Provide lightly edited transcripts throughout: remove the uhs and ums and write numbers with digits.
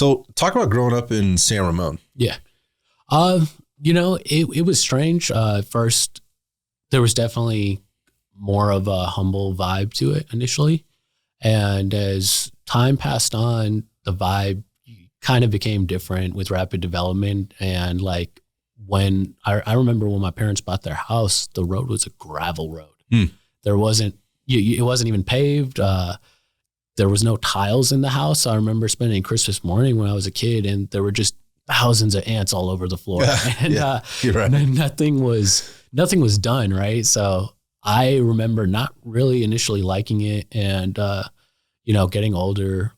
So talk about growing up in San Ramon. Yeah. It was strange. First, there was definitely more of a humble vibe to it initially. And as time passed on, the vibe kind of became different with rapid development. And like when I remember when my parents bought their house, the road was a gravel road. There wasn't, it wasn't even paved. There was no tiles in the house. I remember spending Christmas morning when I was a kid, and there were just thousands of ants all over the floor. And you're right. nothing was done, right? So I remember not really initially liking it, and getting older,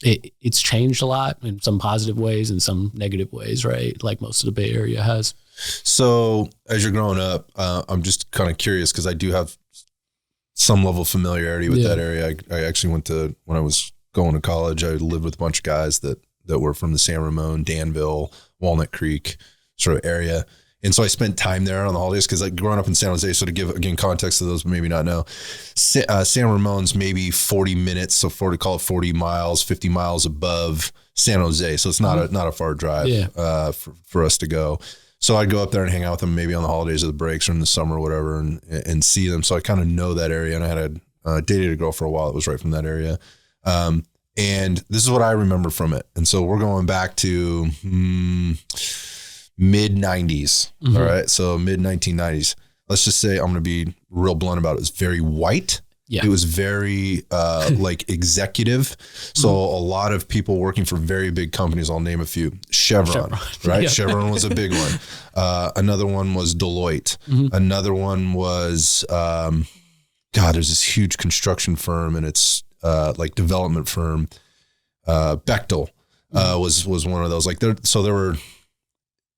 it's changed a lot in some positive ways and some negative ways, right? Like most of the Bay Area has. So as you're growing up, I'm just kind of curious because I do have some level of familiarity with that area. I actually when I was going to college, I lived with a bunch of guys that were from the San Ramon, Danville, Walnut Creek sort of area. And so I spent time there on the holidays because like growing up in San Jose, so to give again context to those who maybe not know, San Ramon's maybe 40 minutes, so 40 miles, 50 miles above San Jose. So it's not a far drive for us to go. So I'd go up there and hang out with them maybe on the holidays or the breaks or in the summer or whatever and see them. So I kind of know that area. And I had dated a girl for a while that was right from that area. And this is what I remember from it. And so we're going back to mid 90s. All right. So mid 1990s, let's just say I'm going to be real blunt about it. It was very white. Yeah. It was very like executive. So a lot of people working for very big companies. I'll name a few. Chevron. Right? Chevron was a big one. Another one was Deloitte. Another one was, there's this huge construction firm and it's like development firm. Bechtel was one of those. Like there were,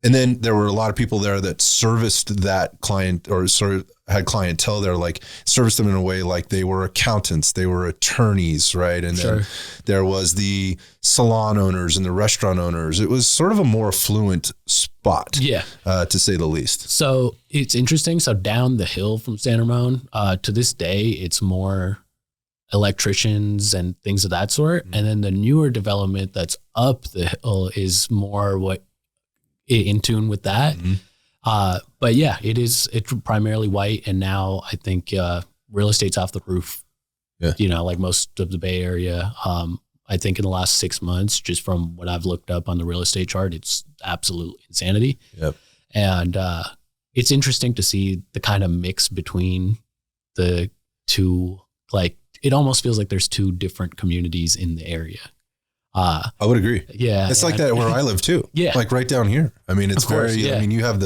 and then there were a lot of people there that serviced that client or sort of had clientele there, like serviced them in a way like they were accountants, they were attorneys, right? And then there was the salon owners and the restaurant owners. It was sort of a more affluent spot, to say the least. So it's interesting. So down the hill from San Ramon, to this day, it's more electricians and things of that sort. And then the newer development that's up the hill is more what in tune with that. But yeah, it's primarily white. And now I think real estate's off the roof, like most of the Bay Area. I think in the last 6 months, just from what I've looked up on the real estate chart, it's absolute insanity. And it's interesting to see the kind of mix between the two. Like it almost feels like there's two different communities in the area. I would agree. Yeah. It's like that where I live too. Like right down here. I mean, it's I mean, you have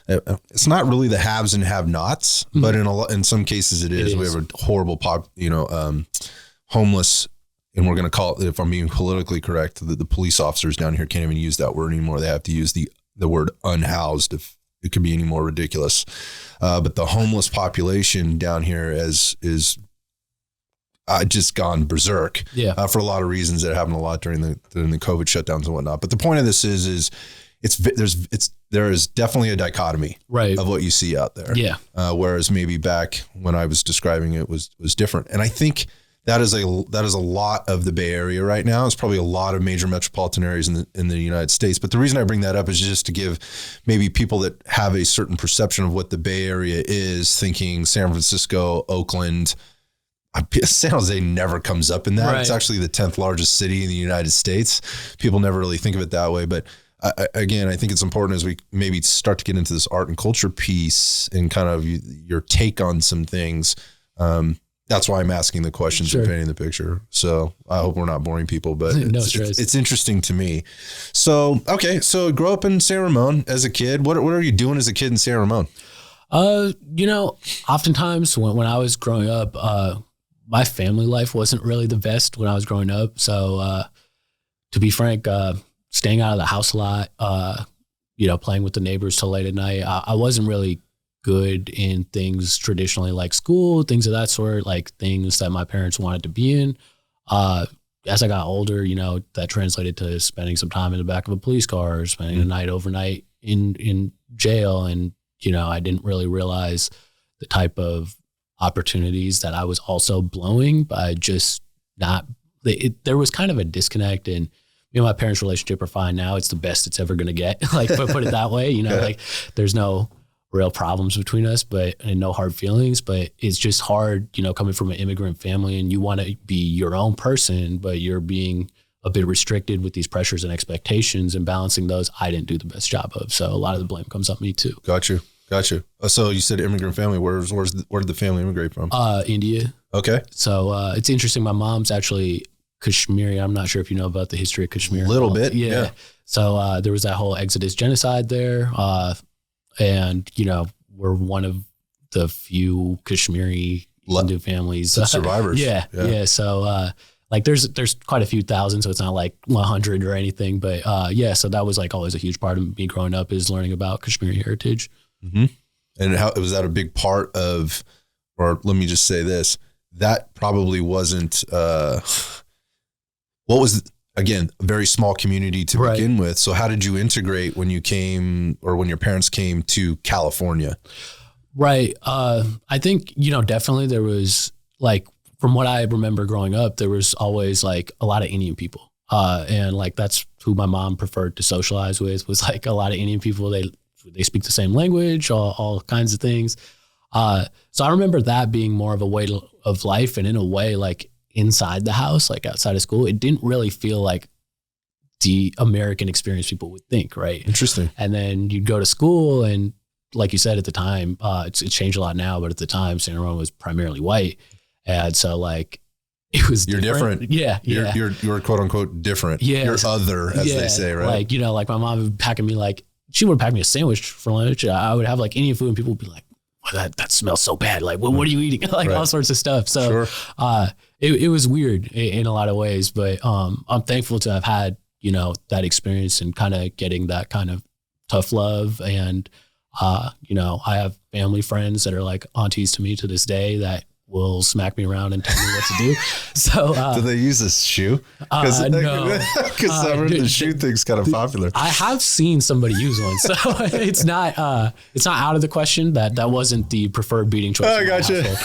it's not really the haves and have nots, but in some cases it is. We have a horrible homeless, and we're going to call it, if I'm being politically correct, the police officers down here can't even use that word anymore. They have to use the word unhoused if it could be any more ridiculous. But the homeless population down here is just gone berserk for a lot of reasons that happened a lot during the COVID shutdowns and whatnot. But the point of this is there is definitely a dichotomy of what you see out there. Whereas maybe back when I was describing it was different. And I think that is a lot of the Bay Area right now. It's probably a lot of major metropolitan areas in the United States. But the reason I bring that up is just to give maybe people that have a certain perception of what the Bay Area is, thinking San Francisco, Oakland, San Jose never comes up in that. It's actually the 10th largest city in the United States. People never really think of it that way. But again, I think it's important as we maybe start to get into this art and culture piece and kind of your take on some things. That's why I'm asking the questions and painting the picture. So I hope we're not boring people, but it's interesting to me. So, okay. So grow up in San Ramon as a kid. What are you doing as a kid in San Ramon? Oftentimes when I was growing up, my family life wasn't really the best when I was growing up. So, to be frank, staying out of the house a lot, playing with the neighbors till late at night. I wasn't really good in things traditionally like school, things of that sort, like things that my parents wanted to be in. As I got older, that translated to spending some time in the back of a police car, or spending a night overnight in jail. And, I didn't really realize the type of opportunities that I was also blowing by just not there was kind of a disconnect, and me and my parents' relationship are fine now. It's the best it's ever going to get. Like, put it that way, like there's no real problems between us, and no hard feelings, but it's just hard, coming from an immigrant family and you want to be your own person, but you're being a bit restricted with these pressures and expectations, and balancing those, I didn't do the best job of. So a lot of the blame comes on me too. Got you. So you said immigrant family. Where did the family immigrate from? India. Okay. So it's interesting. My mom's actually Kashmiri. I'm not sure if you know about the history of Kashmir. A little bit. Yeah. So there was that whole Exodus genocide there. And, we're one of the few Kashmiri Hindu families. Survivors. Yeah. So there's quite a few thousand, so it's not like 100 or anything. But so that was like always a huge part of me growing up, is learning about Kashmiri heritage. Mm-hmm. And how was that a big part of, or let me just say this, that probably wasn't, what was, again, a very small community to begin with. So how did you integrate when you came, or when your parents came to California? Right. I think, definitely there was, like, from what I remember growing up, there was always like a lot of Indian people. And like, that's who my mom preferred to socialize with, was like a lot of Indian people. They speak the same language, all kinds of things. So I remember that being more of a way of life, and in a way, like inside the house, like outside of school, it didn't really feel like the American experience people would think, right? Interesting. And then you'd go to school, and like you said, at the time, it's changed a lot now, but at the time, San Ramon was primarily white. And so like, it was different. Yeah. You're quote unquote different. Yeah. You're other, as they say, right? Like, like my mom would packing me, like, she would pack me a sandwich for lunch. I would have like Indian food, and people would be like, well, that smells so bad. Like, what are you eating? Like all sorts of stuff. So it was weird in a lot of ways, but I'm thankful to have had, that experience and kind of getting that kind of tough love. And, I have family friends that are like aunties to me to this day that will smack me around and tell me what to do. So, do they use this shoe? No, because the shoe thing's kind of popular. I have seen somebody use one, so it's not out of the question. That wasn't the preferred beating choice. I gotcha.